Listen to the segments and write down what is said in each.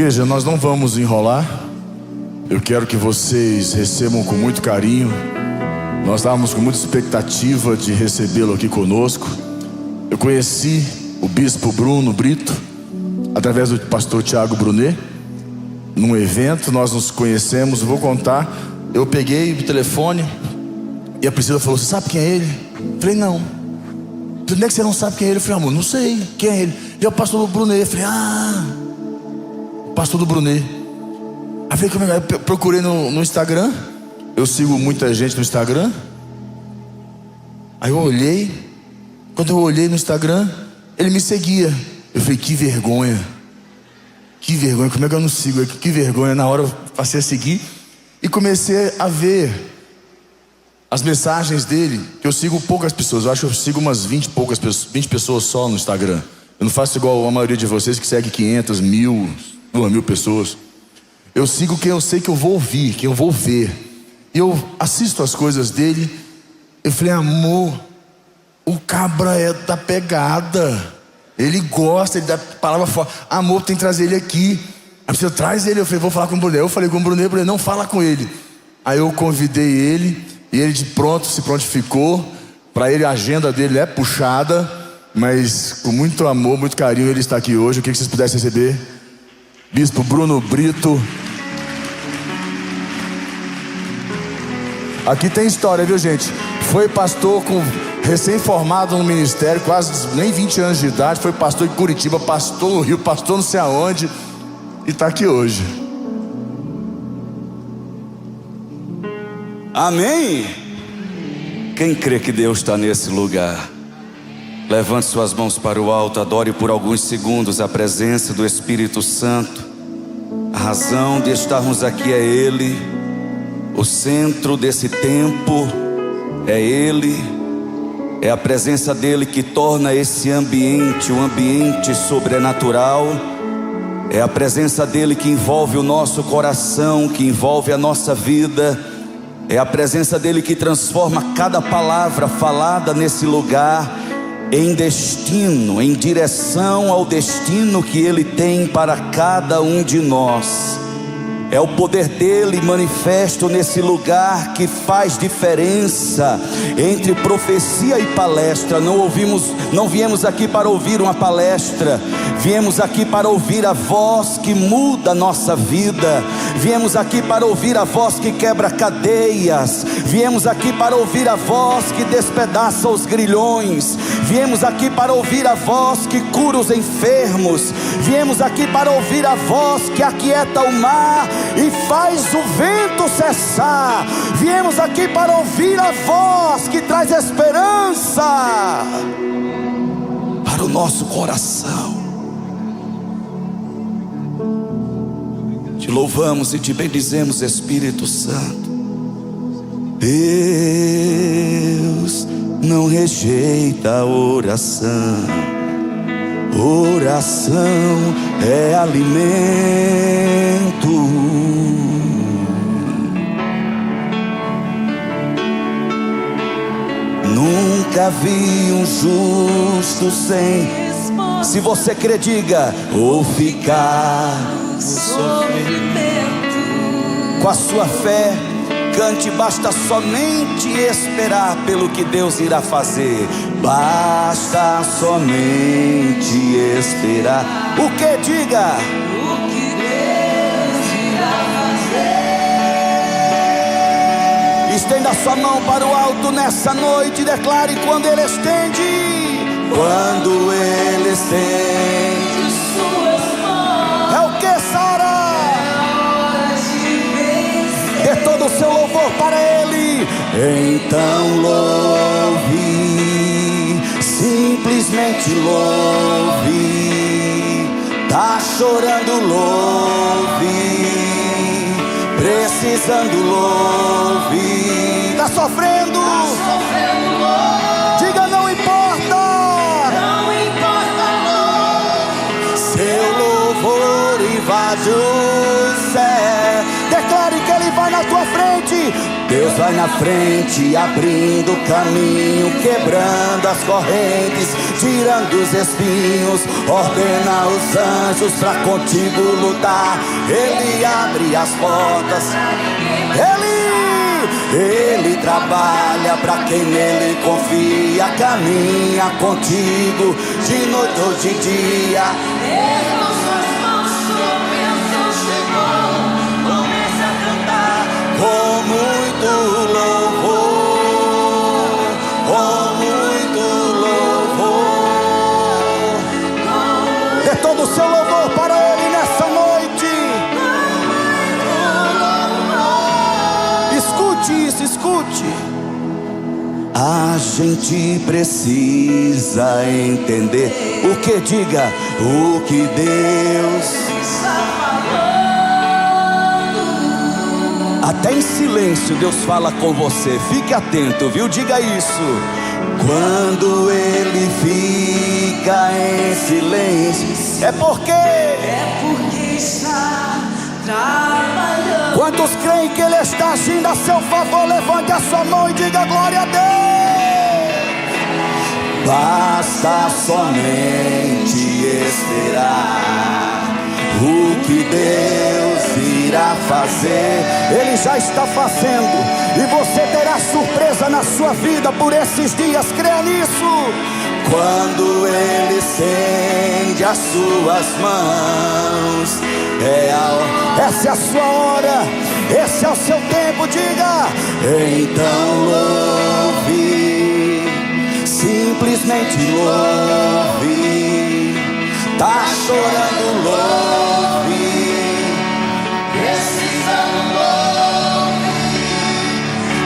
Igreja, nós não vamos enrolar. Eu quero que vocês recebam com muito carinho. Nós estávamos com muita expectativa de recebê-lo aqui conosco. Eu conheci o bispo Bruno Brito através do pastor Tiago Brunet. Num evento nós nos conhecemos. Vou contar. Eu peguei o telefone e a Priscila falou: você sabe quem é ele? Eu falei: não. Onde é que você não sabe quem é ele? Eu falei: amor, não sei quem é ele. Ele é o pastor do Brunet. Eu falei: pastor do Brunet. Aí eu procurei no Instagram. Eu sigo muita gente no Instagram. Aí eu olhei. Quando eu olhei no Instagram, ele me seguia. Eu falei: que vergonha. Que vergonha, como é que eu não sigo? Que vergonha. Na hora eu passei a seguir e comecei a ver as mensagens dele. Que eu sigo poucas pessoas. Eu acho que eu sigo umas 20 pessoas só no Instagram. Eu não faço igual a maioria de vocês que segue 500, 1000, 2000 pessoas. Eu sigo quem eu sei que eu vou ouvir, quem eu vou ver. E eu assisto as coisas dele. Eu falei: amor, o cabra é da pegada. Ele gosta, ele dá palavra forte. Amor, tem que trazer ele aqui. Aí você traz ele. Eu falei: vou falar com o Brunet. Eu falei com o Brunet, não fala com ele. Aí eu convidei ele. E ele de pronto se prontificou. Para ele a agenda dele é puxada, mas com muito amor, muito carinho ele está aqui hoje. Eu queria que vocês pudessem receber Bispo Bruno Brito. Aqui tem história, viu, gente? Foi pastor recém-formado no ministério, quase nem 20 anos de idade. Foi pastor em Curitiba, pastor no Rio, pastor não sei aonde. E está aqui hoje. Amém? Quem crê que Deus está nesse lugar? Levante suas mãos para o alto, adore por alguns segundos a presença do Espírito Santo. A razão de estarmos aqui é Ele. O centro desse tempo é Ele. É a presença dEle que torna esse ambiente um ambiente sobrenatural. É a presença dEle que envolve o nosso coração, que envolve a nossa vida. É a presença dEle que transforma cada palavra falada nesse lugar em destino, em direção ao destino que Ele tem para cada um de nós. É o poder dEle manifesto nesse lugar que faz diferença entre profecia e palestra. Não viemos aqui para ouvir uma palestra, viemos aqui para ouvir a voz que muda a nossa vida. Viemos aqui para ouvir a voz que quebra cadeias. Viemos aqui para ouvir a voz que despedaça os grilhões. Viemos aqui para ouvir a voz que cura os enfermos. Viemos aqui para ouvir a voz que aquieta o mar e faz o vento cessar. Viemos aqui para ouvir a voz que traz esperança para o nosso coração. Te louvamos e te bendizemos, Espírito Santo. Deus não rejeita a oração. Oração é alimento. Nunca vi um justo sem. Se você crê, diga: ou ficar no sofrimento. Com a sua fé, cante: basta somente esperar pelo que Deus irá fazer. Basta somente esperar. O que? Diga: o que Deus irá fazer. Estenda sua mão para o alto nessa noite. Declare: quando Ele estende. Quando Ele estende suas mãos. É o que, Sara? Dê todo o seu louvor para Ele. Então louve, simplesmente louve. Tá chorando, louve. Precisando, louve. Tá sofrendo, louve. Diga: não importa. Não importa, louve. Seu louvor invade o céu. Declare que Ele vai na tua frente. Deus vai na frente, abrindo caminho, quebrando as correntes, tirando os espinhos, ordena os anjos pra contigo lutar. Ele abre as portas, Ele trabalha pra quem nele confia, caminha contigo de noite ou de dia. Erguam suas mãos, sua bênção chegou. Comece a cantar Com muito louvor, com muito louvor. Dê todo o seu louvor para Ele nessa noite. Escute isso, escute. A gente precisa entender o que diga, o que Deus está falando. Até em silêncio Deus fala com você. Fique atento, viu? Diga isso. Quando Ele fica em silêncio, é porque Está trabalhando. quantos creem que Ele está agindo a seu favor? Levante a sua mão e diga glória a Deus. Basta somente esperar o que Deus irá fazer. Ele já está fazendo, e você terá surpresa na sua vida por esses dias. Creia nisso. Quando Ele estende as suas mãos, essa é a sua hora, esse é o seu tempo. Diga, então louve, simplesmente louve. Tá chorando, louve. Precisando louve.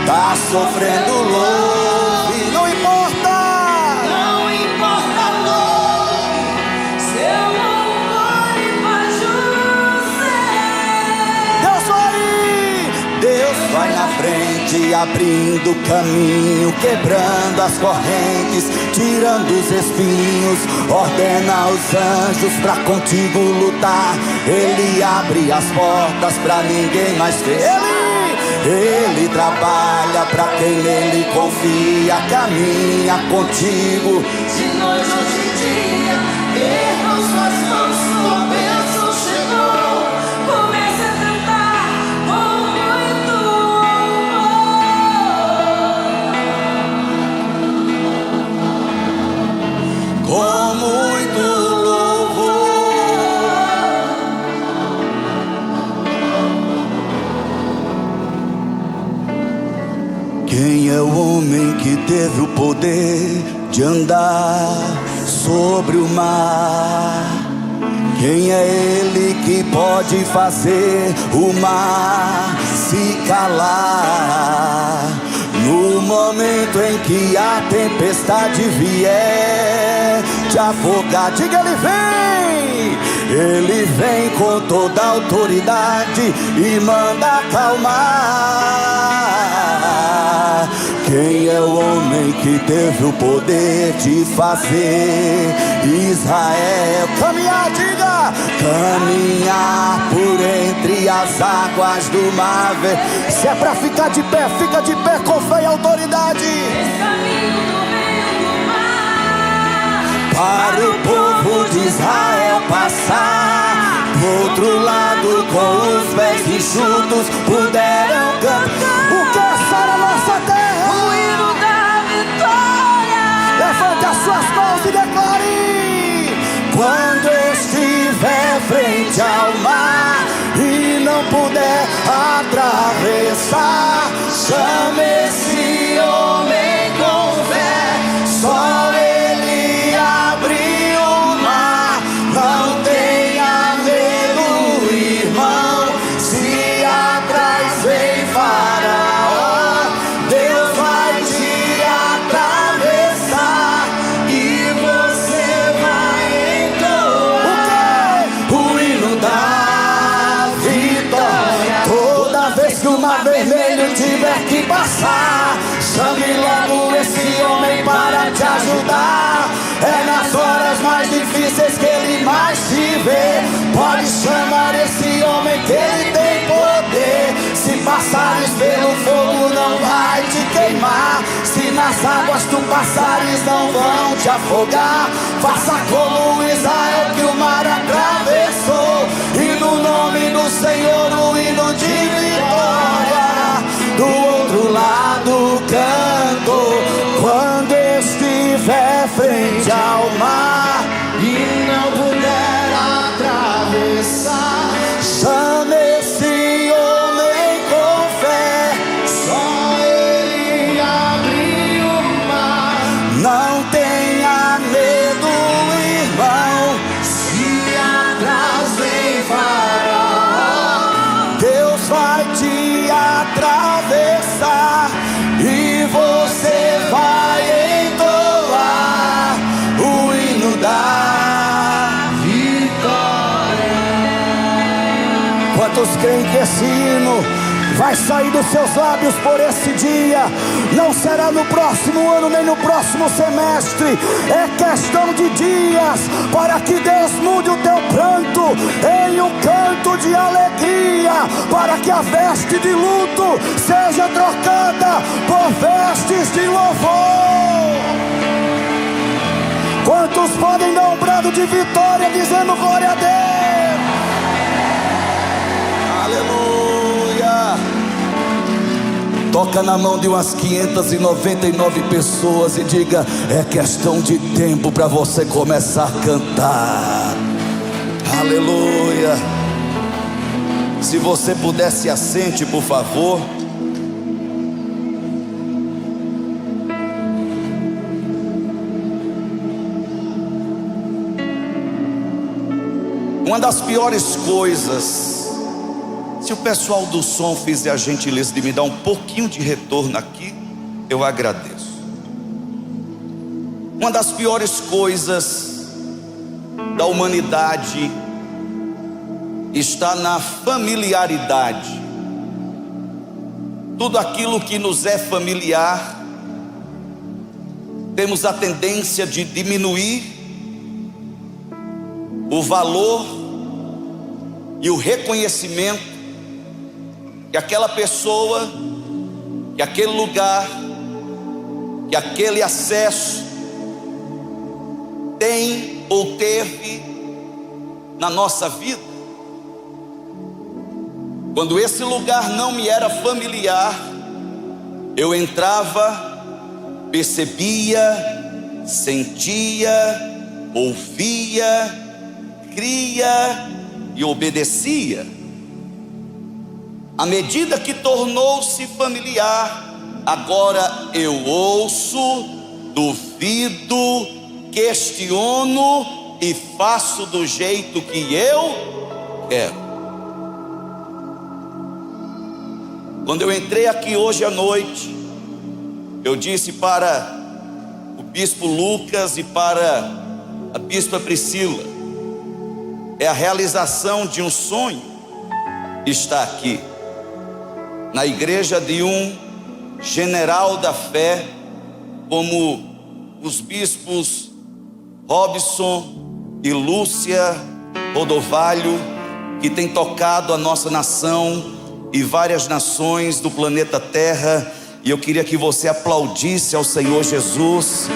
Tá sofrendo, louve. Não importa. Não importa louve. Seu louvor faz Deus vai na frente, abrindo caminho, quebrando as correntes, tirando os espinhos, ordena os anjos pra contigo lutar. Ele abre as portas pra ninguém mais ver. Ele trabalha pra quem nele confia, caminha contigo de noite ou de dia. Erram suas mãos, sua bênção chegou. Comece a cantar com muito louvor. com muito louvor. Quem é o homem que teve o poder de andar sobre o mar? Quem é ele que pode fazer o mar se calar? No momento em que a tempestade vier te afogar, diga, ele vem com toda a autoridade e manda acalmar. Quem é o homem que teve o poder de fazer Israel caminhar? Diga, caminhar por entre as águas do mar. Se é pra ficar de pé, fica de pé com fé e autoridade. Esse caminho do meio do mar, Para o povo de Israel passar do outro lado com os pés enxutos, puderam cantar. O que essa era a nossa terra? o hino da vitória. Levante as suas mãos e declare: quando estiver frente ao mar e não puder atravessar, chame esse homem com fé. Só ele abriu o mar. Não tenha medo, irmão. Se atrás vem Faraó, Deus vai te atravessar e você vai entoar o hino da vitória. Toda vez que o mar vermelho tiver que passar, chame logo esse homem para te ajudar. É nas horas mais difíceis que Ele mais te vê. Pode chamar esse homem que Ele tem poder. Se passares pelo fogo não vai te queimar. Se nas águas tu passares não vão te afogar. Faça como Israel que o mar atravessou, e no nome do Senhor o hino de vitória. Do outro lado canto, quando estiver frente ao mar e não puder atravessar, chame esse homem com fé. Só Ele abriu o mar. Não tenha medo, irmão, se atrás vem Faraó, Deus vai te atravessar e você vai entoar o hino da vitória. Quantos creem que esse hino vai sair dos seus lábios por esse dia? Não será no próximo ano nem no próximo semestre. É questão de dias para que Deus mude o teu pranto em um canto de alegria, para que a veste de luto seja trocada por vestes de louvor. Quantos podem dar um brado de vitória dizendo glória a Deus? Aleluia. Toca na mão de umas 599 pessoas e diga: é questão de tempo para você começar a cantar. Aleluia. Se você puder, se assente, por favor. Uma das piores coisas, se o pessoal do som fizer a gentileza de me dar um pouquinho de retorno aqui, eu agradeço. Uma das piores coisas da humanidade está na familiaridade. Tudo aquilo que nos é familiar, temos a tendência de diminuir o valor e o reconhecimento que aquela pessoa, que aquele lugar, que aquele acesso tem ou teve na nossa vida. Quando esse lugar não me era familiar, eu entrava, percebia, sentia, ouvia, cria e obedecia. À medida que tornou-se familiar, agora eu ouço, duvido, questiono e faço do jeito que eu quero. Quando eu entrei aqui hoje à noite, eu disse para o bispo Lucas e para a bispa Priscila: é a realização de um sonho estar aqui na igreja de um general da fé, como os bispos Robson e Lúcia Rodovalho, que tem tocado a nossa nação e várias nações do planeta Terra. E eu queria que você aplaudisse ao Senhor Jesus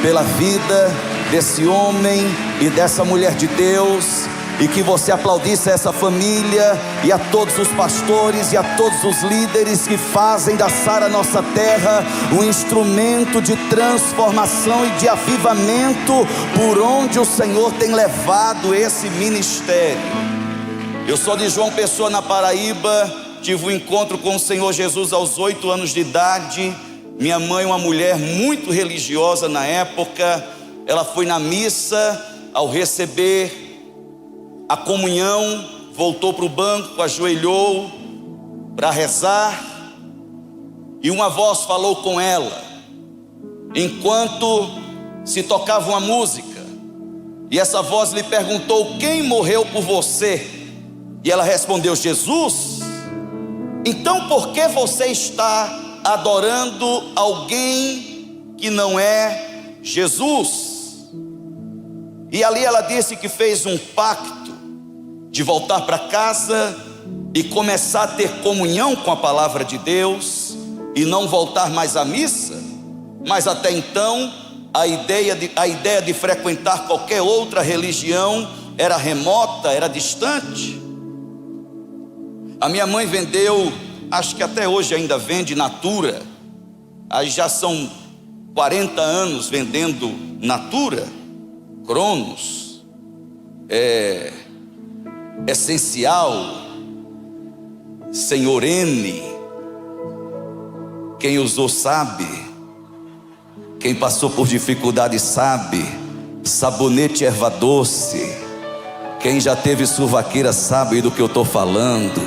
pela vida desse homem e dessa mulher de Deus, e que você aplaudisse a essa família e a todos os pastores e a todos os líderes que fazem da Sara Nossa Terra um instrumento de transformação e de avivamento por onde o Senhor tem levado esse ministério. Eu sou de João Pessoa, na Paraíba. Tive um encontro com o Senhor Jesus aos 8 anos de idade. Minha mãe, uma mulher muito religiosa na época, ela foi na missa. Ao receber a comunhão, voltou para o banco, ajoelhou para rezar, e uma voz falou com ela, enquanto se tocava uma música, e essa voz lhe perguntou: quem morreu por você? E ela respondeu: Jesus. Então por que você está adorando alguém que não é Jesus? E ali ela disse que fez um pacto de voltar para casa e começar a ter comunhão com a palavra de Deus e não voltar mais à missa, mas até então a ideia de frequentar qualquer outra religião era remota, era distante. A minha mãe vendeu, acho que até hoje ainda vende Natura, aí já são 40 anos vendendo Natura, Cronos, Essencial, Senhor N. Quem usou sabe, quem passou por dificuldade sabe. Sabonete erva doce, quem já teve suvaqueira sabe do que eu estou falando.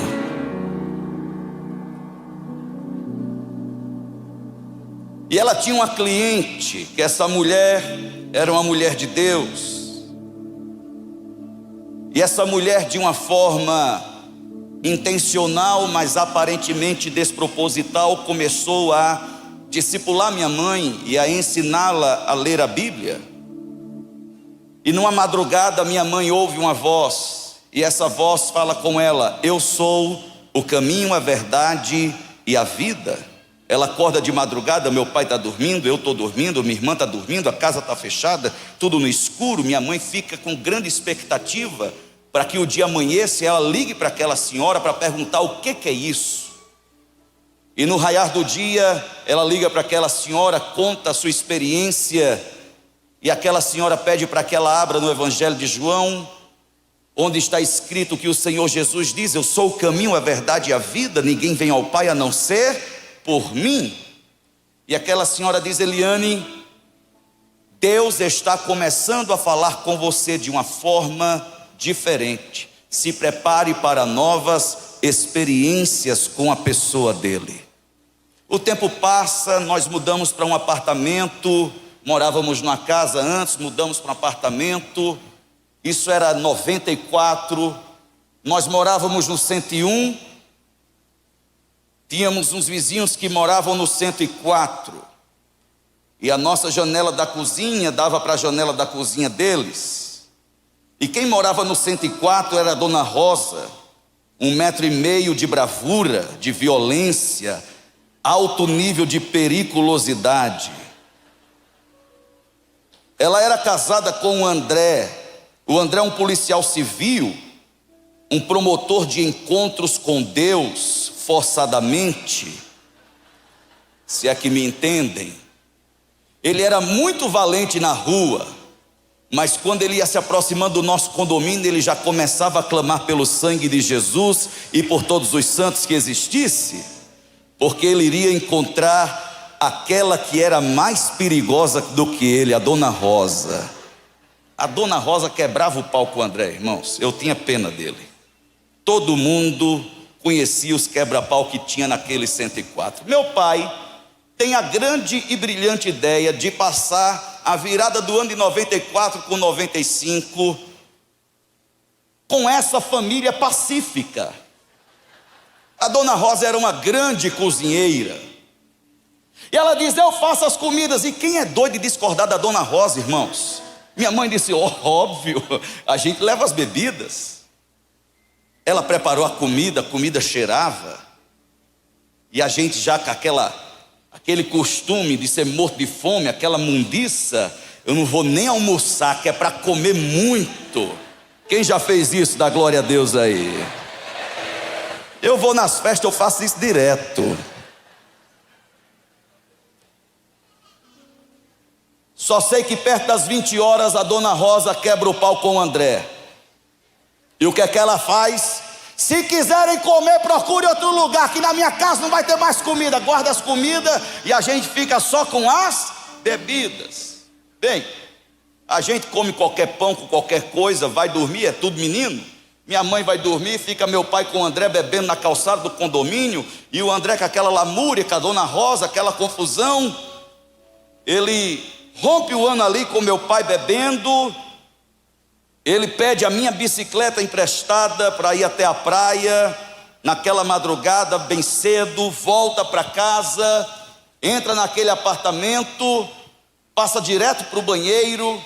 E ela tinha uma cliente, que essa mulher era uma mulher de Deus. E essa mulher, de uma forma intencional, mas aparentemente desproposital, começou a discipular minha mãe e a ensiná-la a ler a Bíblia. E numa madrugada minha mãe ouve uma voz, e essa voz fala com ela: eu sou o caminho, a verdade e a vida. Ela acorda de madrugada, meu pai está dormindo, eu estou dormindo, minha irmã está dormindo, a casa está fechada, tudo no escuro. Minha mãe fica com grande expectativa para que o dia amanheça e ela ligue para aquela senhora para perguntar o que é isso. E no raiar do dia, ela liga para aquela senhora, conta a sua experiência, e aquela senhora pede para que ela abra no Evangelho de João, onde está escrito que o Senhor Jesus diz: eu sou o caminho, a verdade e a vida, ninguém vem ao Pai a não ser por mim. E aquela senhora diz: Eliane, Deus está começando a falar com você de uma forma diferente. Se prepare para novas experiências com a pessoa dele. O tempo passa, nós mudamos para um apartamento, morávamos numa casa antes, mudamos para um apartamento, isso era 94, nós morávamos no 101, tínhamos uns vizinhos que moravam no 104, e a nossa janela da cozinha dava para a janela da cozinha deles, e quem morava no 104 era a Dona Rosa, 1,5 metro de bravura, de violência, alto nível de periculosidade. Ela era casada com o André é um policial civil, um promotor de encontros com Deus, forçadamente, se é que me entendem. Ele era muito valente na rua, mas quando ele ia se aproximando do nosso condomínio, ele já começava a clamar pelo sangue de Jesus e por todos os santos que existisse, porque ele iria encontrar aquela que era mais perigosa do que ele, a Dona Rosa. A Dona Rosa quebrava o pau com o André, irmãos, eu tinha pena dele. Todo mundo conhecia os quebra-pau que tinha naquele 104. Meu pai tem a grande e brilhante ideia de passar a virada do ano de 94 com 95 com essa família pacífica. A Dona Rosa era uma grande cozinheira, e ela diz: eu faço as comidas. E quem é doido de discordar da Dona Rosa, irmãos? Minha mãe disse: óbvio, a gente leva as bebidas. Ela preparou a comida cheirava, e a gente já com aquele costume de ser morto de fome, aquela mundiça, eu não vou nem almoçar, que é para comer muito. Quem já fez isso? Dá glória a Deus aí. Eu vou nas festas, eu faço isso direto. Só sei que perto das 20 horas a Dona Rosa quebra o pau com o André. E o que é que ela faz? Se quiserem comer, procure outro lugar, que na minha casa não vai ter mais comida. Guarda as comidas e a gente fica só com as bebidas. Bem, a gente come qualquer pão com qualquer coisa, vai dormir, é tudo menino. Minha mãe vai dormir, fica meu pai com o André bebendo na calçada do condomínio, e o André com aquela lamúria, com a Dona Rosa, aquela confusão. Ele rompe o ano ali com meu pai bebendo. Ele pede a minha bicicleta emprestada para ir até a praia, naquela madrugada bem cedo, volta para casa, entra naquele apartamento, passa direto para o banheiro.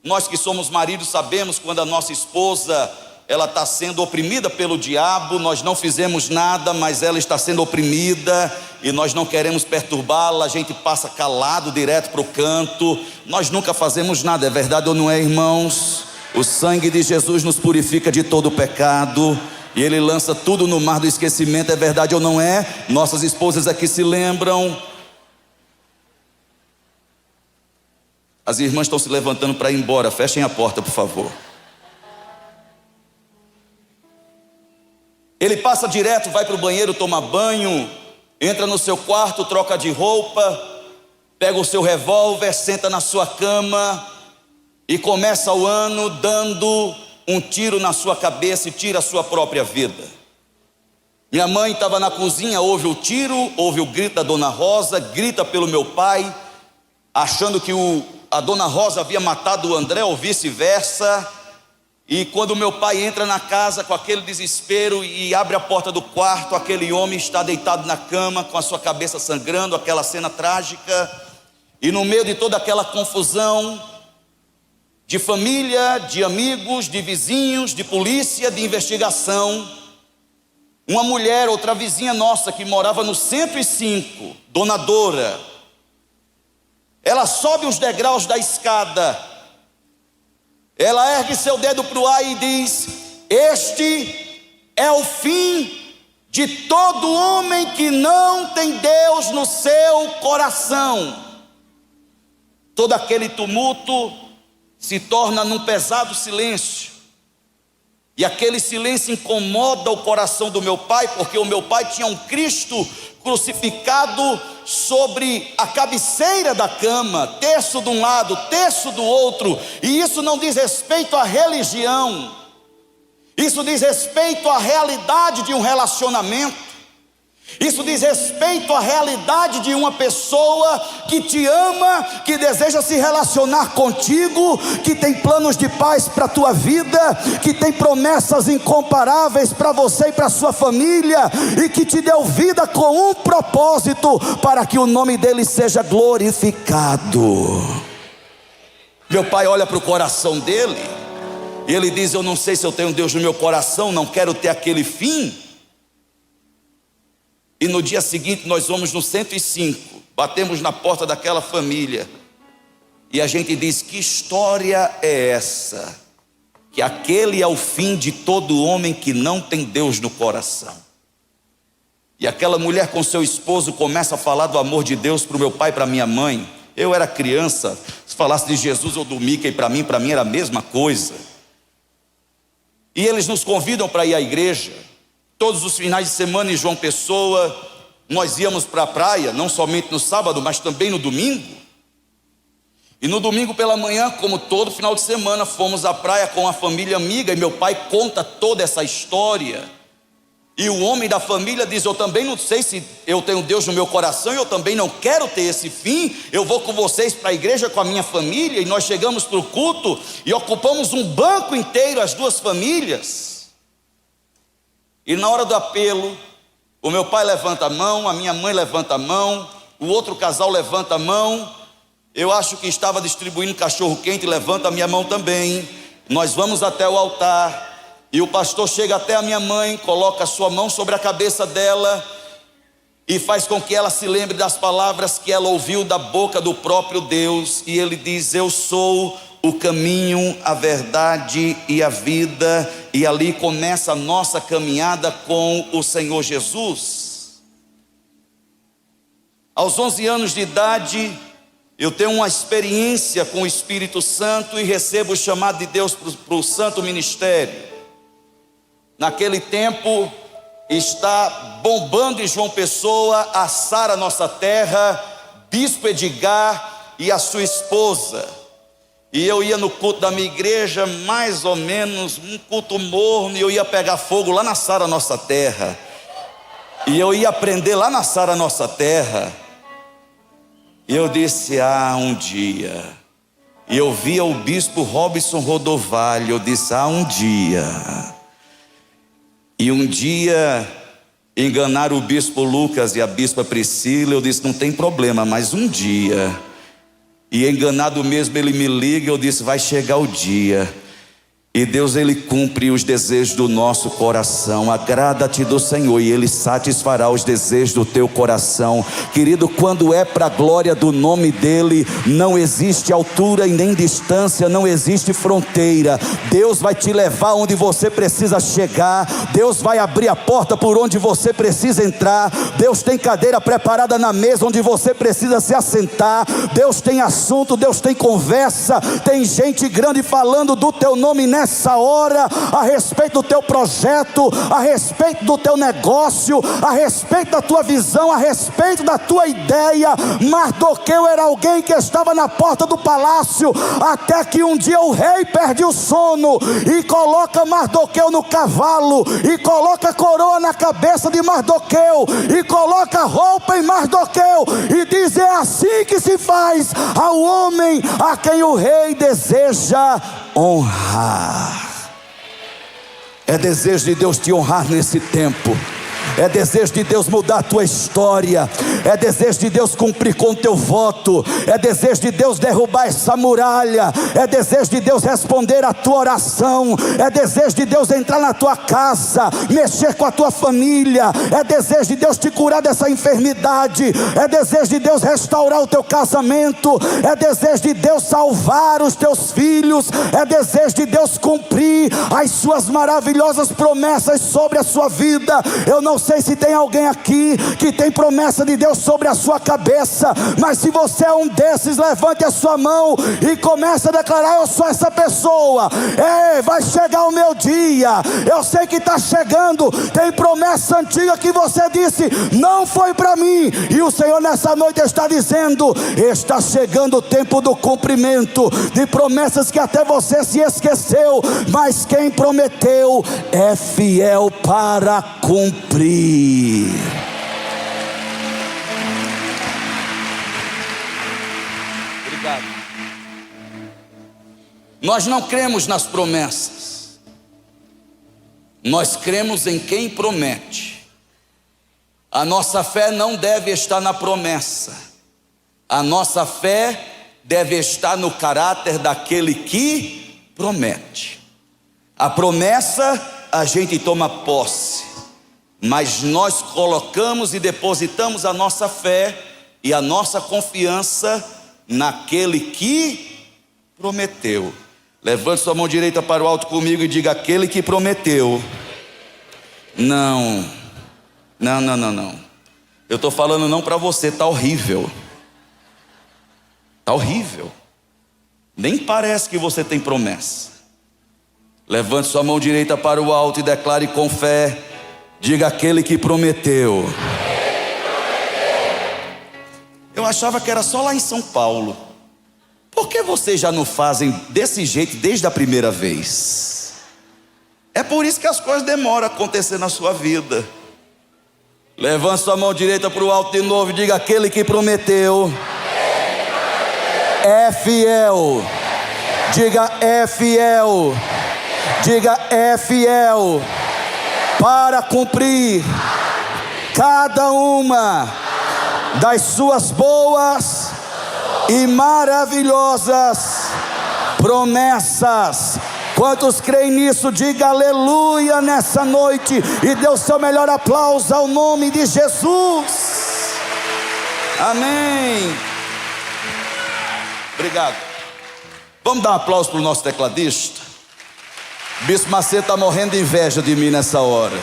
Nós que somos maridos sabemos quando a nossa esposa ela está sendo oprimida pelo diabo. Nós não fizemos nada, mas ela está sendo oprimida e nós não queremos perturbá-la. A gente passa calado direto para o canto. Nós nunca fazemos nada, é verdade ou não é, irmãos? O sangue de Jesus nos purifica de todo o pecado e Ele lança tudo no mar do esquecimento, é verdade ou não é? Nossas esposas aqui se lembram. As irmãs estão se levantando para ir embora, fechem a porta, por favor. Ele passa direto, vai para o banheiro, toma banho, entra no seu quarto, troca de roupa, pega o seu revólver, senta na sua cama e começa o ano dando um tiro na sua cabeça e tira a sua própria vida. Minha mãe estava na cozinha, ouve o tiro, ouve o grito da Dona Rosa, grita pelo meu pai, achando que a Dona Rosa havia matado o André ou vice-versa. E quando meu pai entra na casa com aquele desespero e abre a porta do quarto, aquele homem está deitado na cama com a sua cabeça sangrando, aquela cena trágica. E no meio de toda aquela confusão, de família, de amigos, de vizinhos, de polícia, de investigação, uma mulher, outra vizinha nossa que morava no 105, Dona Dora, ela sobe os degraus da escada, ela ergue seu dedo para o ar e diz: este é o fim de todo homem que não tem Deus no seu coração. Todo aquele tumulto se torna num pesado silêncio, e aquele silêncio incomoda o coração do meu pai, porque o meu pai tinha um Cristo crucificado sobre a cabeceira da cama, terço de um lado, terço do outro. E isso não diz respeito à religião, isso diz respeito à realidade de um relacionamento. Isso diz respeito à realidade de uma pessoa que te ama, que deseja se relacionar contigo, que tem planos de paz para a tua vida, que tem promessas incomparáveis para você e para a sua família, e que te deu vida com um propósito, para que o nome dele seja glorificado. Meu pai olha para o coração dele e ele diz: eu não sei se eu tenho Deus no meu coração, não quero ter aquele fim. E no dia seguinte nós vamos no 105, batemos na porta daquela família, e a gente diz: que história é essa? Que aquele é o fim de todo homem que não tem Deus no coração. E aquela mulher com seu esposo começa a falar do amor de Deus para o meu pai e para minha mãe. Eu era criança, se falasse de Jesus ou do Mickey para mim era a mesma coisa. E eles nos convidam para ir à igreja. Todos os finais de semana em João Pessoa, nós íamos para a praia, não somente no sábado, mas também no domingo. E no domingo pela manhã, como todo final de semana, fomos à praia com a família amiga, e meu pai conta toda essa história. E o homem da família diz: eu também não sei se eu tenho Deus no meu coração, eu também não quero ter esse fim. Eu vou com vocês para a igreja com a minha família. E nós chegamos para o culto e ocupamos um banco inteiro, as duas famílias. E na hora do apelo, o meu pai levanta a mão, a minha mãe levanta a mão, o outro casal levanta a mão. Eu acho que estava distribuindo cachorro quente, levanta a minha mão também. Nós vamos até o altar e o pastor chega até a minha mãe, coloca a sua mão sobre a cabeça dela e faz com que ela se lembre das palavras que ela ouviu da boca do próprio Deus. E ele diz: eu sou o caminho, a verdade e a vida. E ali começa a nossa caminhada com o Senhor Jesus. Aos 11 anos de idade, eu tenho uma experiência com o Espírito Santo e recebo o chamado de Deus para o santo ministério. Naquele tempo, está bombando em João Pessoa a Sara Nossa Terra, Bispo Edgar e a sua esposa. E eu ia no culto da minha igreja, mais ou menos um culto morno, e eu ia pegar fogo lá na Sara Nossa Terra, e eu ia aprender lá na Sara Nossa Terra. E eu disse: um dia. E eu via o bispo Robson Rodovalho, eu disse: um dia. E um dia enganaram o bispo Lucas e a bispa Priscila. Eu disse: não tem problema, mas um dia E enganado mesmo, ele me liga e eu disse: vai chegar o dia. E Deus, Ele cumpre os desejos do nosso coração. Agrada-te do Senhor e Ele satisfará os desejos do teu coração. Querido, quando é para a glória do nome dEle, não existe altura e nem distância, não existe fronteira. Deus vai te levar onde você precisa chegar. Deus vai abrir a porta por onde você precisa entrar. Deus tem cadeira preparada na mesa onde você precisa se assentar. Deus tem assunto, Deus tem conversa. Tem gente grande falando do teu nome nessa hora, a respeito do teu projeto, a respeito do teu negócio, a respeito da tua visão, a respeito da tua ideia. Mardoqueu era alguém que estava na porta do palácio, até que um dia o rei perde o sono e coloca Mardoqueu no cavalo, e coloca coroa na cabeça de Mardoqueu, e coloca roupa em Mardoqueu, e diz: é assim que se faz ao homem a quem o rei deseja honrar. É desejo de Deus te honrar nesse tempo. É desejo de Deus mudar a tua história. É desejo de Deus cumprir com o teu voto. É desejo de Deus derrubar essa muralha. É desejo de Deus responder a tua oração. É desejo de Deus entrar na tua casa, mexer com a tua família. É desejo de Deus te curar dessa enfermidade. É desejo de Deus restaurar o teu casamento. É desejo de Deus salvar os teus filhos. É desejo de Deus cumprir as suas maravilhosas promessas sobre a sua vida. Eu não sei se tem alguém aqui que tem promessa de Deus sobre a sua cabeça, mas se você é um desses, levante a sua mão e comece a declarar: eu sou essa pessoa. Vai chegar o meu dia. Eu sei que está chegando. Tem promessa antiga que você disse: não foi para mim, e o Senhor nessa noite está dizendo: está chegando o tempo do cumprimento de promessas que até você se esqueceu, mas quem prometeu é fiel para cumprir. Obrigado. Nós não cremos nas promessas, nós cremos em quem promete. A nossa fé não deve estar na promessa, a nossa fé deve estar no caráter daquele que promete. A promessa a gente toma posse, mas nós colocamos e depositamos a nossa fé e a nossa confiança naquele que prometeu. Levante sua mão direita para o alto comigo e diga: aquele que prometeu. Não. Eu estou falando não para você, está horrível. Está horrível. Nem parece que você tem promessa. Levante sua mão direita para o alto e declare com fé. Diga: aquele que prometeu. Eu achava que era só lá em São Paulo. Por que vocês já não fazem desse jeito desde a primeira vez? É por isso que as coisas demoram a acontecer na sua vida. Levante sua mão direita para o alto de novo e diga: aquele que prometeu é fiel. Diga: é fiel. Diga: é fiel para cumprir cada uma das suas boas e maravilhosas promessas. Quantos creem nisso? Diga aleluia nessa noite e dê o seu melhor aplauso ao nome de Jesus. Amém. Obrigado. Vamos dar um aplauso para o nosso tecladista. Bispo Macedo está morrendo de inveja de mim nessa hora.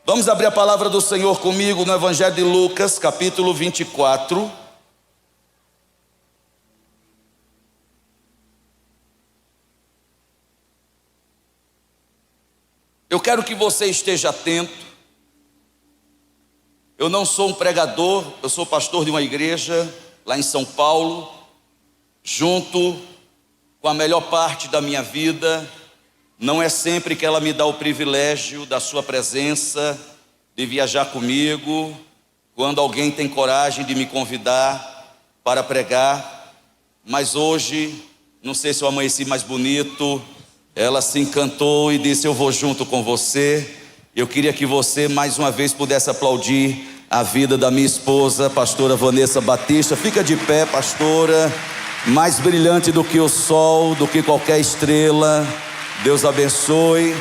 Vamos abrir a palavra do Senhor comigo no Evangelho de Lucas, capítulo 24. Eu quero que você esteja atento. Eu não sou um pregador, eu sou pastor de uma igreja lá em São Paulo, junto com a melhor parte da minha vida. Não é sempre que ela me dá o privilégio da sua presença, de viajar comigo, quando alguém tem coragem de me convidar para pregar. Mas hoje, não sei se eu amanheci mais bonito, ela se encantou e disse: eu vou junto com você. Eu queria que você mais uma vez pudesse aplaudir a vida da minha esposa, pastora Vanessa Batista. Fica de pé, pastora, mais brilhante do que o sol, do que qualquer estrela. Deus abençoe.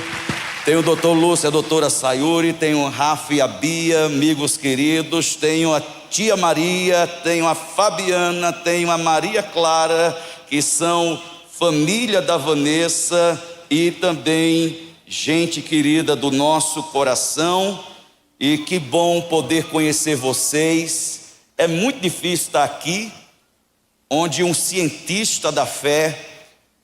Tem o doutor Lúcio, a doutora Sayuri, tem o Rafa e a Bia, amigos queridos, tenho a tia Maria, tenho a Fabiana, tenho a Maria Clara, que são família da Vanessa e também gente querida do nosso coração. E que bom poder conhecer vocês. É muito difícil estar aqui, onde um cientista da fé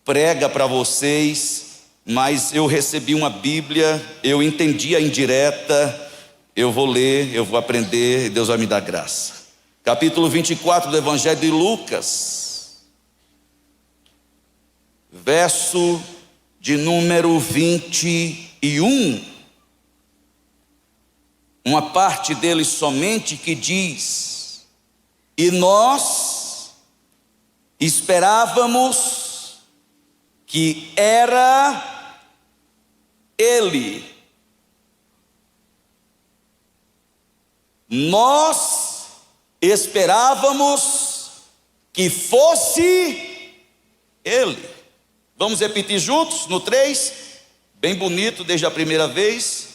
prega para vocês, mas eu recebi uma Bíblia, eu entendi a indireta, eu vou ler, eu vou aprender e Deus vai me dar graça. Capítulo 24 do Evangelho de Lucas, verso de número 21. Uma parte dele somente que diz: e nós esperávamos que era ele. Nós esperávamos que fosse ele. Vamos repetir juntos no 3? Bem bonito desde a primeira vez,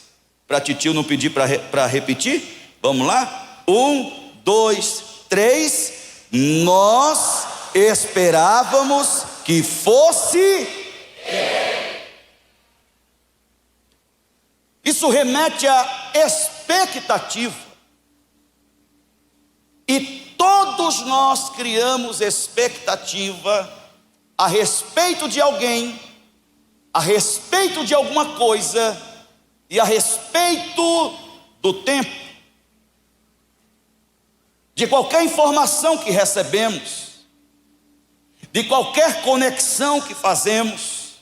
para titio não pedir para repetir. Vamos lá? 1, 2, 3. Nós esperávamos que fosse ele. Isso remete à expectativa. E todos nós criamos expectativa a respeito de alguém, a respeito de alguma coisa e a respeito do tempo, de qualquer informação que recebemos, de qualquer conexão que fazemos,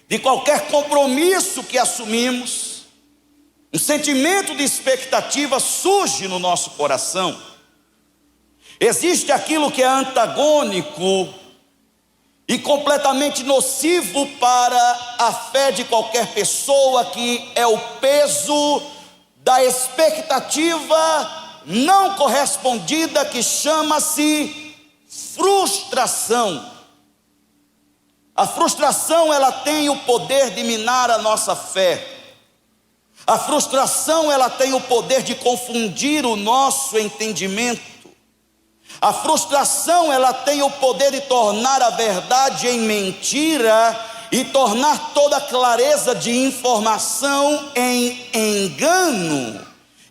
de qualquer compromisso que assumimos. Um sentimento de expectativa surge no nosso coração. Existe aquilo que é antagônico e completamente nocivo para a fé de qualquer pessoa, que é o peso da expectativa não correspondida, que chama-se frustração. A frustração, ela tem o poder de minar a nossa fé. A frustração, ela tem o poder de confundir o nosso entendimento. A frustração, ela tem o poder de tornar a verdade em mentira e tornar toda a clareza de informação em engano.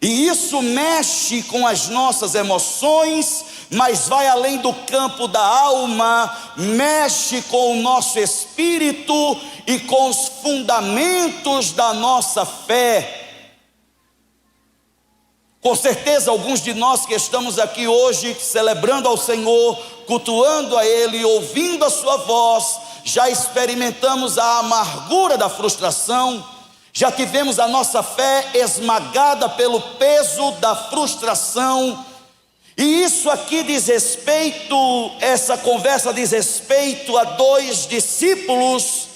E isso mexe com as nossas emoções, mas vai além do campo da alma, mexe com o nosso espírito e com os fundamentos da nossa fé. Com certeza, alguns de nós que estamos aqui hoje celebrando ao Senhor, cultuando a Ele, ouvindo a sua voz, já experimentamos a amargura da frustração, já tivemos a nossa fé esmagada pelo peso da frustração. E isso aqui diz respeito, essa conversa diz respeito a dois discípulos.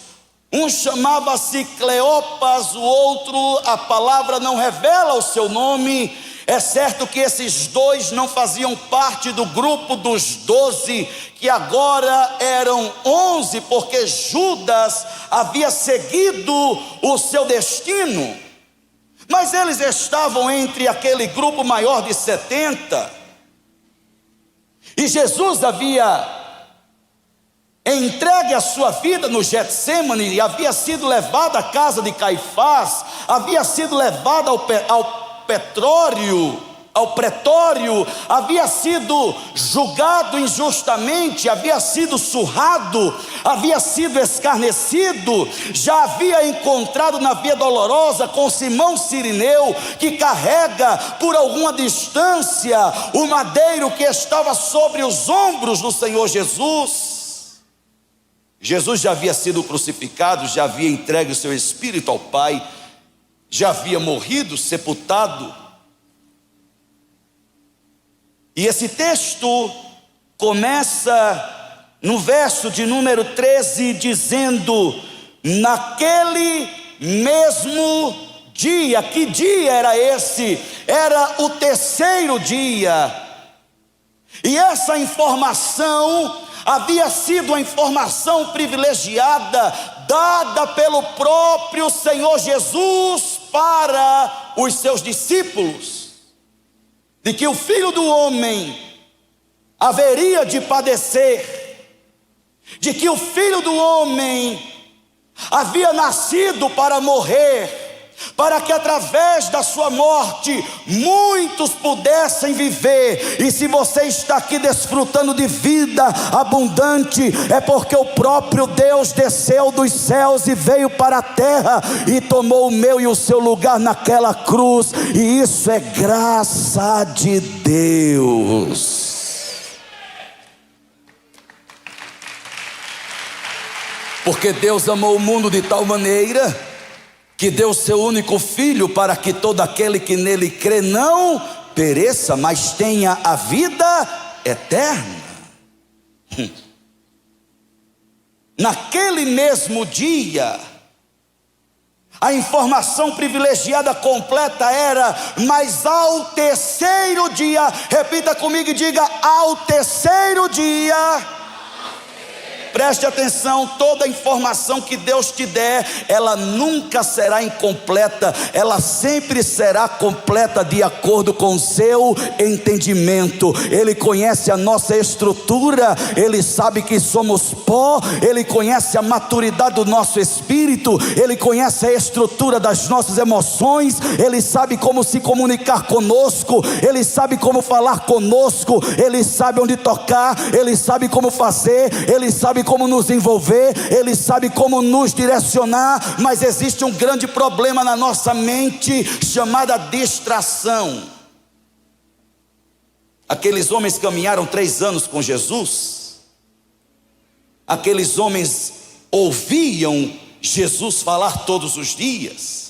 Um chamava-se Cleopas, o outro, a palavra não revela o seu nome. É certo que esses dois não faziam parte do grupo dos 12, que agora eram 11, porque Judas havia seguido o seu destino. Mas eles estavam entre aquele grupo maior de 70. E Jesus havia entregue a sua vida no Getsemane, e havia sido levado à casa de Caifás, havia sido levado ao pretório, havia sido julgado injustamente, havia sido surrado, havia sido escarnecido, já havia encontrado na via dolorosa com Simão Cirineu, que carrega por alguma distância o madeiro que estava sobre os ombros do Senhor Jesus. Jesus já havia sido crucificado, já havia entregue o seu espírito ao Pai, já havia morrido, sepultado. E esse texto começa no verso de número 13, dizendo: naquele mesmo dia. Que dia era esse? Era o terceiro dia. E essa informação havia sido uma informação privilegiada, dada pelo próprio Senhor Jesus para os seus discípulos, de que o Filho do Homem haveria de padecer, de que o Filho do Homem havia nascido para morrer, para que através da sua morte muitos pudessem viver. E se você está aqui desfrutando de vida abundante, é porque o próprio Deus desceu dos céus e veio para a terra e tomou o meu e o seu lugar naquela cruz, e isso é graça de Deus. Porque Deus amou o mundo de tal maneira que deu seu único filho, para que todo aquele que nele crê não pereça, mas tenha a vida eterna. Naquele mesmo dia, a informação privilegiada completa era: mas ao terceiro dia, repita comigo e diga: ao terceiro dia. Preste atenção, toda informação que Deus te der, ela nunca será incompleta, ela sempre será completa de acordo com o seu entendimento. Ele conhece a nossa estrutura, Ele sabe que somos pó, Ele conhece a maturidade do nosso espírito, Ele conhece a estrutura das nossas emoções, Ele sabe como se comunicar conosco, Ele sabe como falar conosco, Ele sabe onde tocar, Ele sabe como fazer, Ele sabe como nos envolver, Ele sabe como nos direcionar. Mas existe um grande problema na nossa mente, chamada distração. Aqueles homens caminharam 3 anos com Jesus, aqueles homens ouviam Jesus falar todos os dias,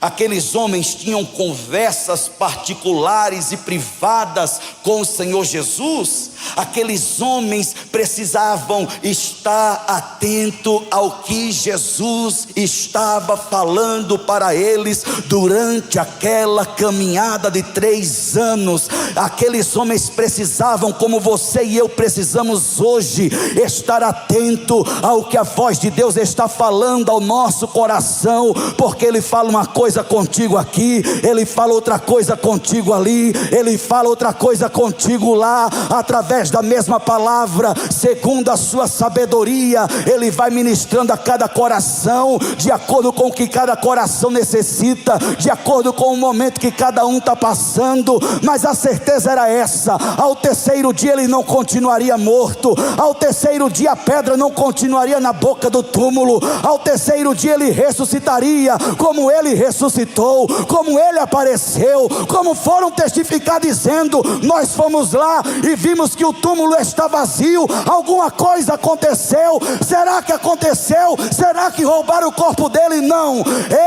aqueles homens tinham conversas particulares e privadas com o Senhor Jesus. Aqueles homens precisavam estar atento ao que Jesus estava falando para eles durante aquela caminhada de 3 anos. Aqueles homens precisavam, como você e eu precisamos hoje, estar atento ao que a voz de Deus está falando ao nosso coração, porque Ele fala uma coisa contigo aqui, Ele fala outra coisa contigo ali, Ele fala outra coisa contigo lá, através da mesma palavra, segundo a sua sabedoria. Ele vai ministrando a cada coração, de acordo com o que cada coração necessita, de acordo com o momento que cada um está passando. Mas a certeza era essa: ao terceiro dia ele não continuaria morto, ao terceiro dia a pedra não continuaria na boca do túmulo, ao terceiro dia ele ressuscitaria, como ele ressuscitou, como ele apareceu, como foram testificar dizendo: nós fomos lá e vimos que o túmulo está vazio, alguma coisa aconteceu. Será que aconteceu? Será que roubaram o corpo dele? Não,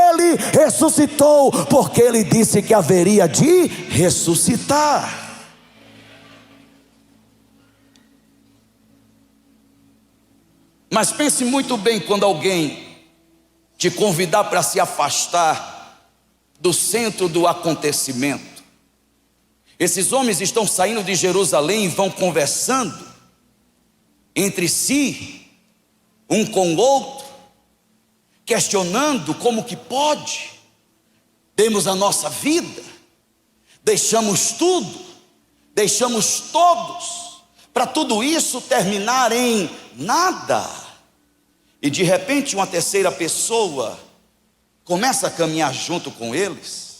ele ressuscitou, porque ele disse que haveria de ressuscitar. Mas pense muito bem quando alguém te convidar para se afastar do centro do acontecimento. Esses homens estão saindo de Jerusalém e vão conversando entre si, um com o outro, questionando como que pode. Demos a nossa vida, deixamos tudo, deixamos todos, para tudo isso terminar em nada. E de repente uma terceira pessoa começa a caminhar junto com eles.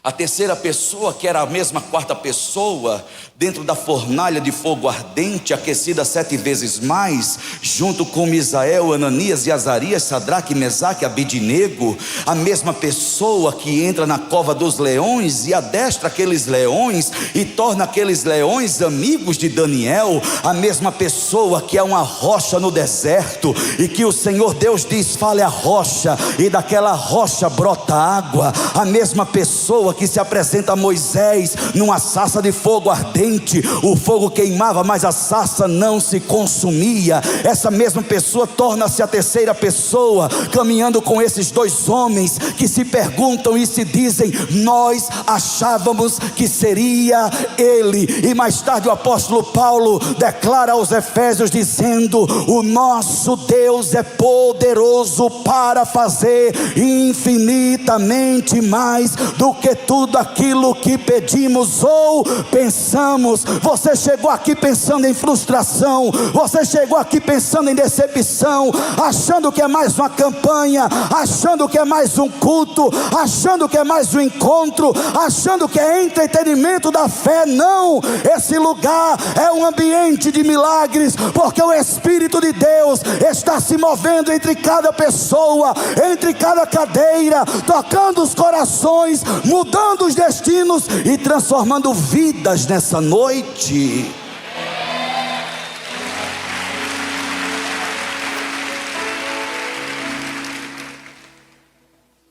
A terceira pessoa, que era a mesma quarta pessoa, dentro da fornalha de fogo ardente, aquecida 7 vezes mais, junto com Misael, Ananias e Azarias, Sadraque, Mesaque e Abednego, a mesma pessoa que entra na cova dos leões e adestra aqueles leões e torna aqueles leões amigos de Daniel, a mesma pessoa que é uma rocha no deserto e que o Senhor Deus diz: fale a rocha, e daquela rocha brota água, a mesma pessoa pessoa que se apresenta a Moisés numa sarça de fogo ardente. O fogo queimava, mas a sarça não se consumia. Essa mesma pessoa torna-se a terceira pessoa, caminhando com esses dois homens que se perguntam e se dizem: nós achávamos que seria ele. E mais tarde o apóstolo Paulo declara aos Efésios dizendo: o nosso Deus é poderoso para fazer infinitamente mais do que tudo aquilo que pedimos ou pensamos. Você chegou aqui pensando em frustração, você chegou aqui pensando em decepção, achando que é mais uma campanha, achando que é mais um culto, achando que é mais um encontro, achando que é entretenimento da fé. Não, esse lugar é um ambiente de milagres, porque o Espírito de Deus está se movendo entre cada pessoa, entre cada cadeira, tocando os corações, mudando os destinos e transformando vidas nessa noite.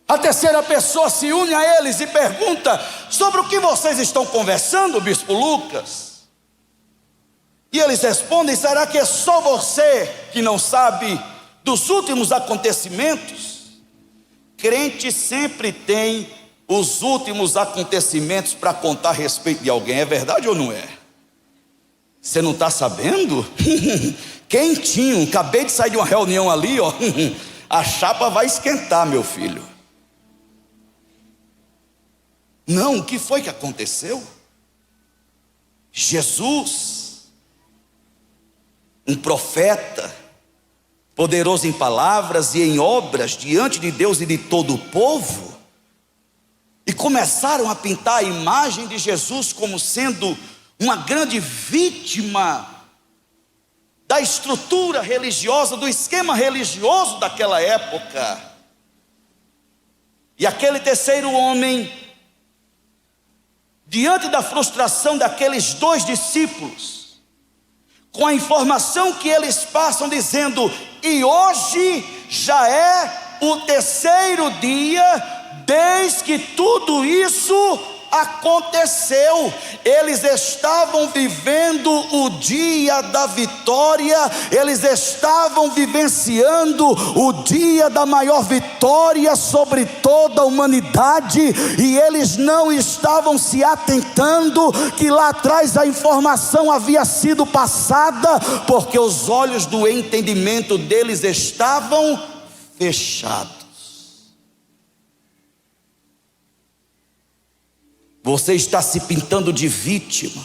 A terceira pessoa se une a eles e pergunta: sobre o que vocês estão conversando, Bispo Lucas? E eles respondem: será que é só você que não sabe dos últimos acontecimentos? Crente sempre tem os últimos acontecimentos para contar a respeito de alguém. É verdade ou não é? Você não está sabendo? Quentinho, acabei de sair de uma reunião ali, ó. A chapa vai esquentar, meu filho. Não, o que foi que aconteceu? Jesus, um profeta, poderoso em palavras e em obras diante de Deus e de todo o povo, e começaram a pintar a imagem de Jesus como sendo uma grande vítima da estrutura religiosa, do esquema religioso daquela época. E aquele terceiro homem, diante da frustração daqueles dois discípulos, com a informação que eles passam dizendo: e hoje já é o terceiro dia desde que tudo isso aconteceu. Eles estavam vivendo o dia da vitória, eles estavam vivenciando o dia da maior vitória sobre toda a humanidade, e eles não estavam se atentando que lá atrás a informação havia sido passada, porque os olhos do entendimento deles estavam fechados. Você está se pintando de vítima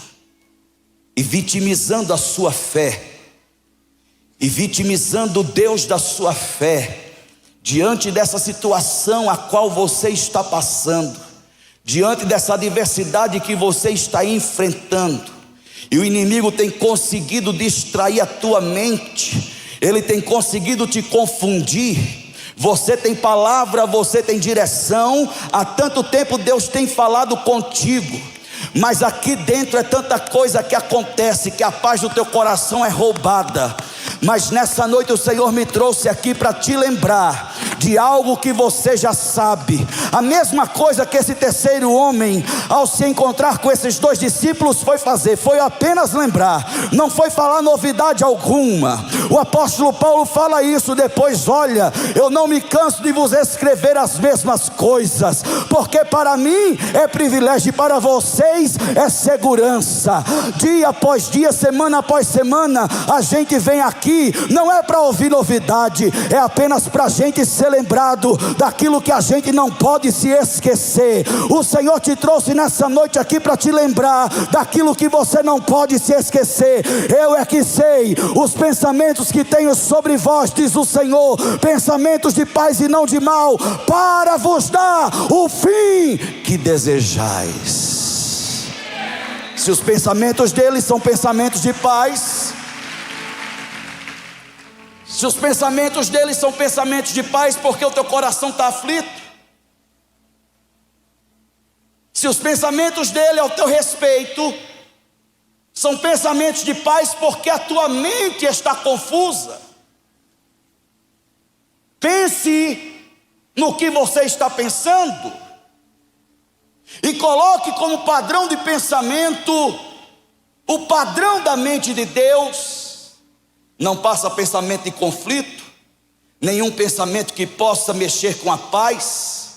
e vitimizando a sua fé, e vitimizando o Deus da sua fé, diante dessa situação a qual você está passando, diante dessa adversidade que você está enfrentando. E o inimigo tem conseguido distrair a tua mente, ele tem conseguido te confundir. Você tem palavra, você tem direção, há tanto tempo Deus tem falado contigo, mas aqui dentro é tanta coisa que acontece, que a paz do teu coração é roubada. Mas nessa noite o Senhor me trouxe aqui para te lembrar de algo que você já sabe. A mesma coisa que esse terceiro homem, ao se encontrar com esses dois discípulos, foi fazer, foi apenas lembrar, não foi falar novidade alguma. O apóstolo Paulo fala isso depois: olha, eu não me canso de vos escrever as mesmas coisas, porque para mim é privilégio e para vocês é segurança. Dia após dia, semana após semana, a gente vem aqui, não é para ouvir novidade, é apenas para a gente ser lembrado daquilo que a gente não pode se esquecer. O Senhor te trouxe nessa noite aqui para te lembrar daquilo que você não pode se esquecer. Eu é que sei os pensamentos que tenho sobre vós, diz o Senhor, pensamentos de paz e não de mal, para vos dar o fim que desejais. Se os pensamentos dele são pensamentos de paz, se os pensamentos dele são pensamentos de paz, porque o teu coração está aflito? Se os pensamentos dele ao teu respeito são pensamentos de paz, porque a tua mente está confusa? Pense no que você está pensando. e coloque como padrão de pensamento o padrão da mente de Deus, não passa pensamento de conflito, nenhum pensamento que possa mexer com a paz,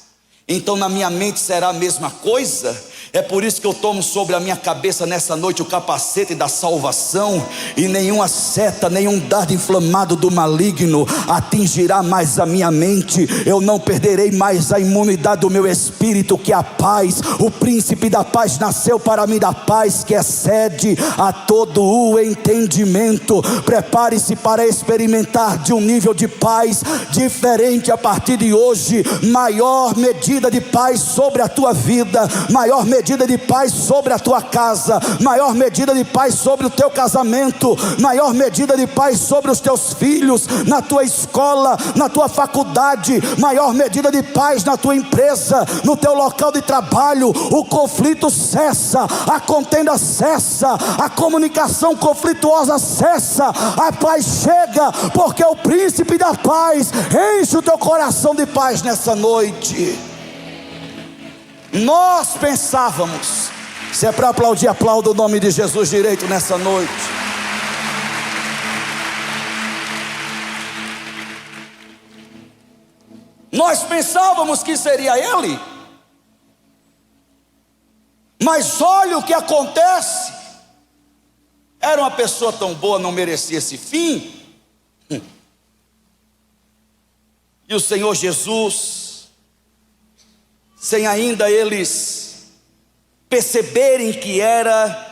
então na minha mente será a mesma coisa. É por isso que eu tomo sobre a minha cabeça nessa noite o capacete da salvação, e nenhuma seta, nenhum dardo inflamado do maligno atingirá mais a minha mente. Eu não perderei mais a imunidade do meu espírito, que a paz, o príncipe da paz nasceu para me dar paz que excede a todo o entendimento. Prepare-se para experimentar de um nível de paz diferente a partir de hoje. Maior medida de paz sobre a tua vida, maior medida de paz sobre a tua casa, maior medida de paz sobre o teu casamento, maior medida de paz sobre os teus filhos, na tua escola, na tua faculdade, maior medida de paz na tua empresa, no teu local de trabalho. O conflito cessa, a contenda cessa, a comunicação conflituosa cessa, a paz chega, porque o príncipe da paz enche o teu coração de paz nessa noite. Nós pensávamos, se é para aplaudir, aplauda o nome de Jesus direito nessa noite. Nós pensávamos que seria ele, mas olha o que acontece. Era uma pessoa tão boa, não merecia esse fim. E o Senhor Jesus, sem ainda eles perceberem que era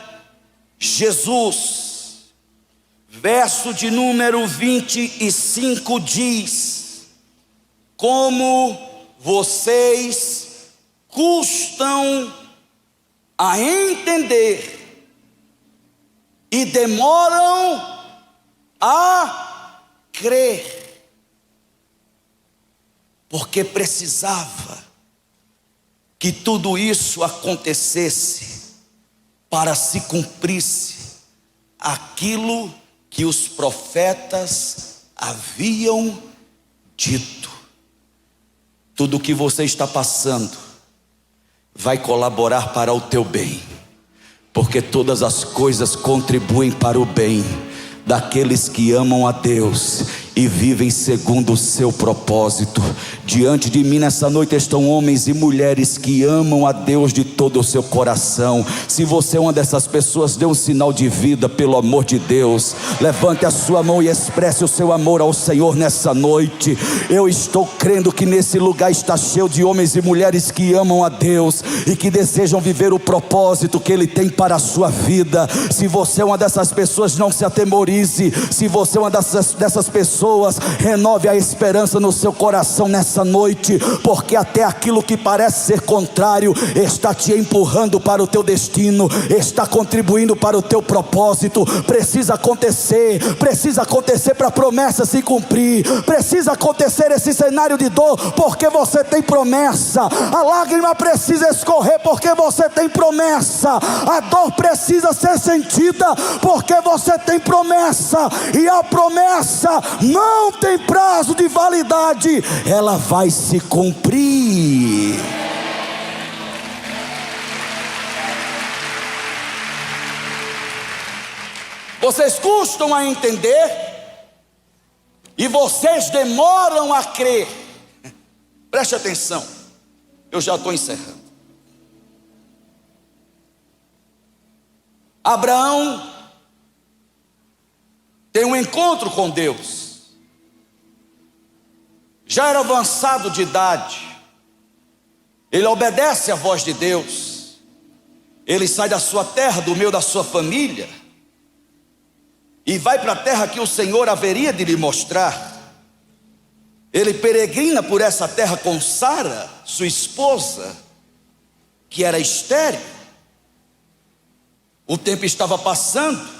Jesus, verso de número 25 diz: como vocês custam a entender e demoram a crer, porque precisava que tudo isso acontecesse para se cumprisse aquilo que os profetas haviam dito. Tudo o que você está passando vai colaborar para o teu bem, porque todas as coisas contribuem para o bem daqueles que amam a Deus e vivem segundo o seu propósito. Diante de mim nessa noite estão homens e mulheres que amam a Deus de todo o seu coração. Se você é uma dessas pessoas, dê um sinal de vida, pelo amor de Deus. Levante a sua mão e expresse o seu amor ao Senhor nessa noite. Eu estou crendo que nesse lugar está cheio de homens e mulheres que amam a Deus e que desejam viver o propósito que Ele tem para a sua vida. Se você é uma dessas pessoas, não se atemorize. Se você é uma dessas pessoas, renove a esperança no seu coração nessa noite, porque até aquilo que parece ser contrário está te empurrando para o teu destino, está contribuindo para o teu propósito. Precisa acontecer para a promessa se cumprir. Precisa acontecer esse cenário de dor, porque você tem promessa. A lágrima precisa escorrer, porque você tem promessa. A dor precisa ser sentida, porque você tem promessa. E a promessa não tem prazo de validade, ela vai se cumprir. Vocês custam a entender e vocês demoram a crer. Preste atenção, eu já estou encerrando. Abraão tem um encontro com Deus. Já era avançado de idade. Ele obedece à voz de Deus. Ele sai da sua terra, do meio da sua família, e vai para a terra que o Senhor haveria de lhe mostrar. Ele peregrina por essa terra com Sara, sua esposa, que era estéril. O tempo estava passando.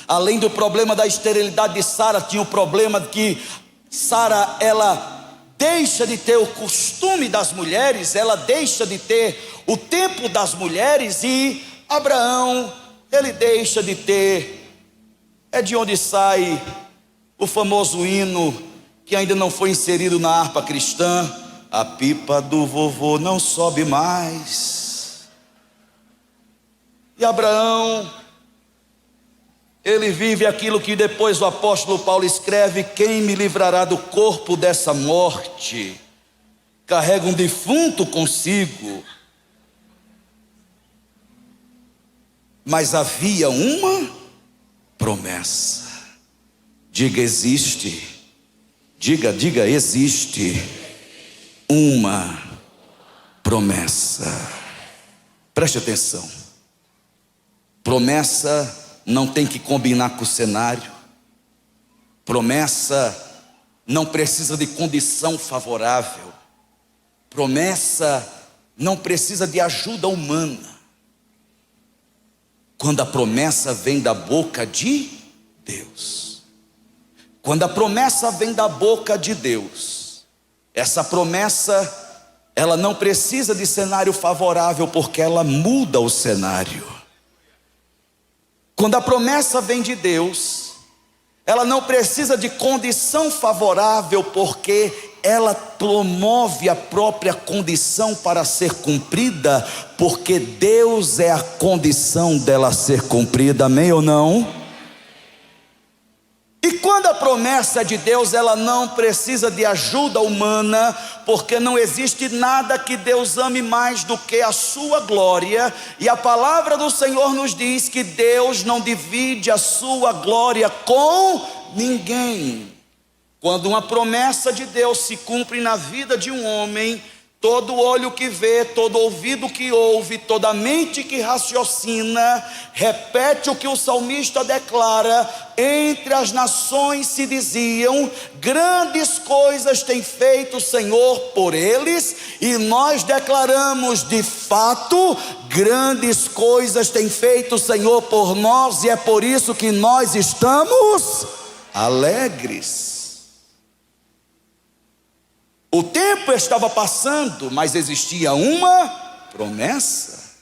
Além do problema da esterilidade de Sara, tinha o problema de que Sara, ela deixa de ter o costume das mulheres, ela deixa de ter o tempo das mulheres, e Abraão, ele deixa de ter. É de onde sai o famoso hino que ainda não foi inserido na harpa cristã. a pipa do vovô não sobe mais. E Abraão, ele vive aquilo que depois o apóstolo Paulo escreve: quem me livrará do corpo dessa morte? Carrega um defunto consigo. Mas havia uma promessa. Diga, existe. Diga, existe uma promessa. Preste atenção. Promessa não tem que combinar com o cenário. Promessa não precisa de condição favorável. Promessa não precisa de ajuda humana. Quando a promessa vem da boca de Deus. Quando a promessa vem da boca de Deus, essa promessa, ela não precisa de cenário favorável, porque ela muda o cenário. Quando a promessa vem de Deus, ela não precisa de condição favorável, porque ela promove a própria condição para ser cumprida, porque Deus é a condição dela ser cumprida, amém ou não? E quando a promessa é de Deus, ela não precisa de ajuda humana, porque não existe nada que Deus ame mais do que a sua glória, e a palavra do Senhor nos diz que Deus não divide a sua glória com ninguém. Quando uma promessa de Deus se cumpre na vida de um homem, todo olho que vê, todo ouvido que ouve, toda mente que raciocina, repete o que o salmista declara: entre as nações se diziam, grandes coisas tem feito o Senhor por eles, e nós declaramos, de fato, grandes coisas tem feito o Senhor por nós, e é por isso que nós estamos alegres. O tempo estava passando, mas existia uma promessa.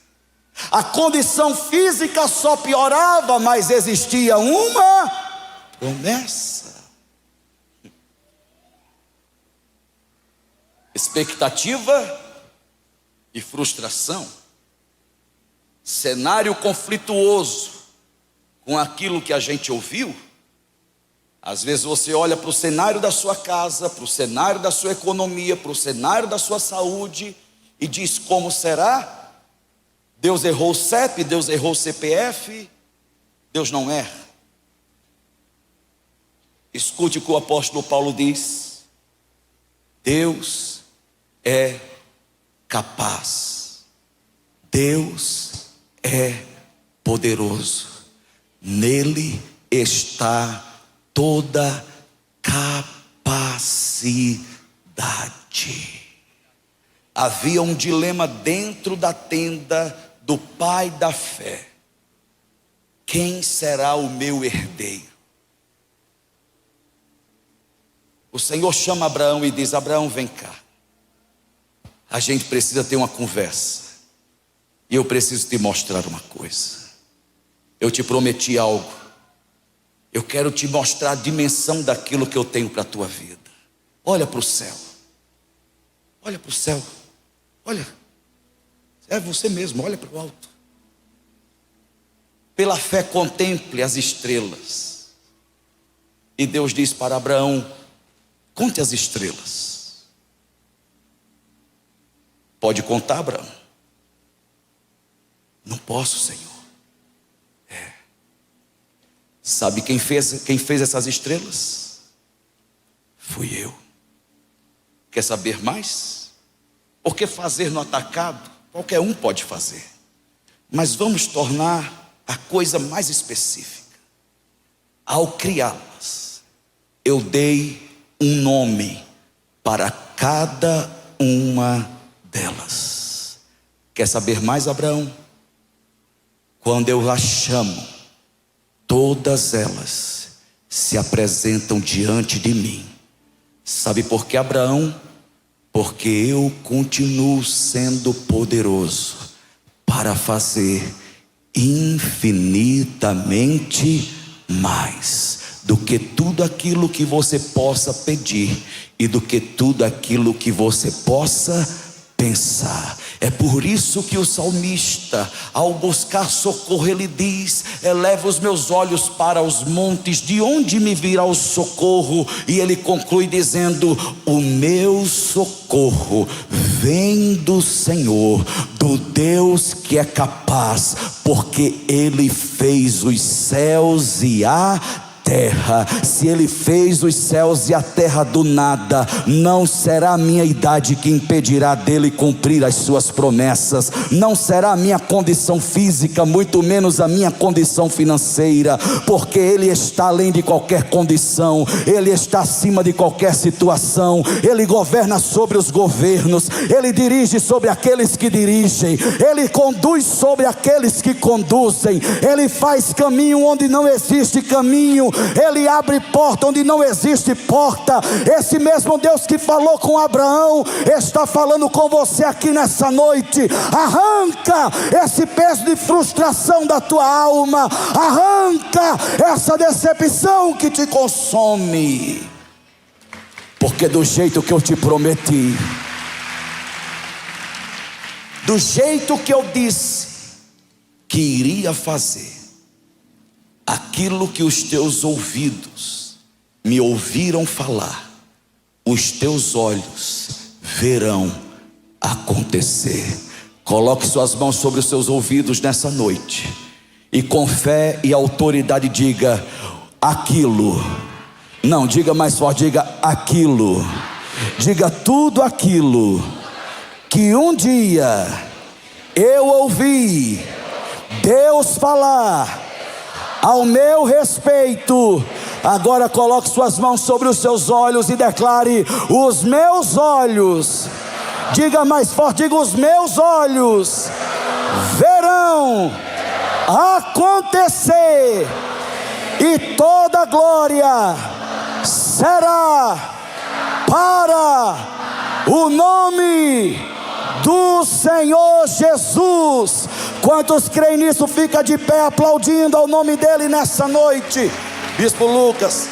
A condição física só piorava, mas existia uma promessa. Expectativa e frustração. Cenário conflituoso com aquilo que a gente ouviu. Às vezes você olha para o cenário da sua casa, para o cenário da sua economia, para o cenário da sua saúde e diz: como será? Deus errou o CEP, Deus errou o CPF. Deus não erra. Escute o que o apóstolo Paulo diz: Deus é capaz, Deus é poderoso, nele está toda capacidade. Havia um dilema dentro da tenda do pai da fé: quem será o meu herdeiro? O Senhor chama Abraão e diz: Abraão, vem cá, a gente precisa ter uma conversa, e eu preciso te mostrar uma coisa. Eu te prometi algo. Eu quero te mostrar a dimensão daquilo que eu tenho para a tua vida. Olha para o céu. Olha para o céu. Olha. É você mesmo, olha para o alto. Pela fé contemple as estrelas. E Deus diz para Abraão: conte as estrelas. Pode contar, Abraão? Não posso, Senhor. Sabe quem fez essas estrelas? Fui eu. Quer saber mais? Porque fazer no atacado, qualquer um pode fazer. Mas vamos tornar a coisa mais específica. Ao criá-las, eu dei um nome para cada uma delas. Quer saber mais, Abraão? Quando eu as chamo, todas elas se apresentam diante de mim. Sabe por que, Abraão? Porque eu continuo sendo poderoso para fazer infinitamente mais do que tudo aquilo que você possa pedir e do que tudo aquilo que você possa pensar. É por isso que o salmista, ao buscar socorro, ele diz: eleva os meus olhos para os montes, de onde me virá o socorro? E ele conclui dizendo: o meu socorro vem do Senhor, do Deus que é capaz, porque Ele fez os céus e a terra. Se Ele fez os céus e a terra do nada, não será a minha idade que impedirá dele cumprir as suas promessas, não será a minha condição física, muito menos a minha condição financeira, porque Ele está além de qualquer condição, Ele está acima de qualquer situação, Ele governa sobre os governos, Ele dirige sobre aqueles que dirigem, Ele conduz sobre aqueles que conduzem, Ele faz caminho onde não existe caminho, Ele abre porta onde não existe porta. Esse mesmo Deus que falou com Abraão está falando com você aqui nessa noite. Arranca esse peso de frustração da tua alma, arranca essa decepção que te consome, porque do jeito que eu te prometi, do jeito que eu disse que iria fazer, aquilo que os teus ouvidos me ouviram falar, os teus olhos verão acontecer. Coloque suas mãos sobre os seus ouvidos nessa noite e com fé e autoridade diga: aquilo. Não, diga mais forte, diga aquilo. Diga tudo aquilo que um dia eu ouvi Deus falar ao meu respeito. Agora coloque suas mãos sobre os seus olhos e declare: os meus olhos, diga mais forte, diga: os meus olhos verão acontecer, e toda glória será para o nome do Senhor Jesus. Quantos creem nisso, fica de pé aplaudindo ao nome dele nessa noite. Bispo Lucas.